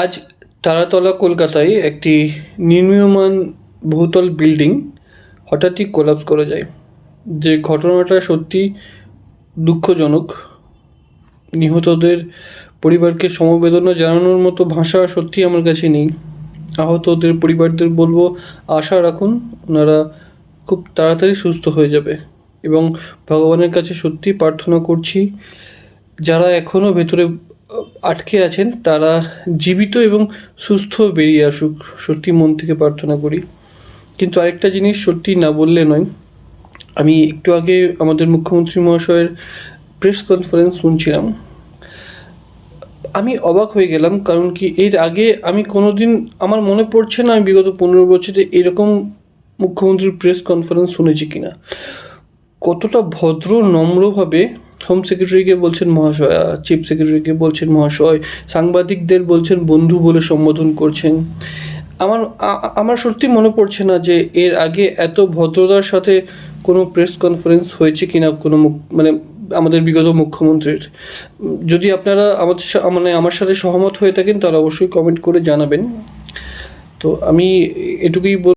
আজ তারাতলা কলকাতায় একটি নির্মীয়মান বহুতল বিল্ডিং হঠাৎই কোলাপস করে যায়। যে ঘটনাটা সত্যি দুঃখজনক। নিহতদের পরিবারকে সমবেদনা জানানোর মতো ভাষা সত্যি আমার কাছে নেই। আহতদের পরিবারদের বলবো, আশা রাখুন, ওনারা খুব তাড়াতাড়ি সুস্থ হয়ে যাবে। এবং ভগবানের কাছে সত্যি প্রার্থনা করছি, যারা এখনও ভেতরে আটকে আছেন তারা জীবিত এবং সুস্থ বেরিয়ে আসুক, সত্যি মন থেকে প্রার্থনা করি। কিন্তু আরেকটা জিনিস সত্যি না বললে নয়, আমি একটু আগে আমাদের মুখ্যমন্ত্রী মহাশয়ের প্রেস কনফারেন্স শুনছিলাম। আমি অবাক হয়ে গেলাম, কারণ কি এর আগে আমি কোনোদিন, আমার মনে পড়ছে না আমি বিগত 15 বছরে এরকম মুখ্যমন্ত্রীর প্রেস কনফারেন্স শুনেছি কিনা। কতটা ভদ্র নম্রভাবে হোম সেক্রেটারিকে বলছেন মহাশয়া, চিফ সেক্রেটারিকে বলছেন মহাশয়, সাংবাদিকদের বলছেন বন্ধু বলে সম্বোধন করছেন। আমার সত্যি মনে পড়ছে না যে এর আগে এত ভদ্রতার সাথে কোনো প্রেস কনফারেন্স হয়েছে কিনা কোনো মানে আমাদের বিগত মুখ্যমন্ত্রীর। যদি আপনারা আমার সাথে সহমত হয়ে থাকেন তাহলে অবশ্যই কমেন্ট করে জানাবেন। তো আমি এটুকুই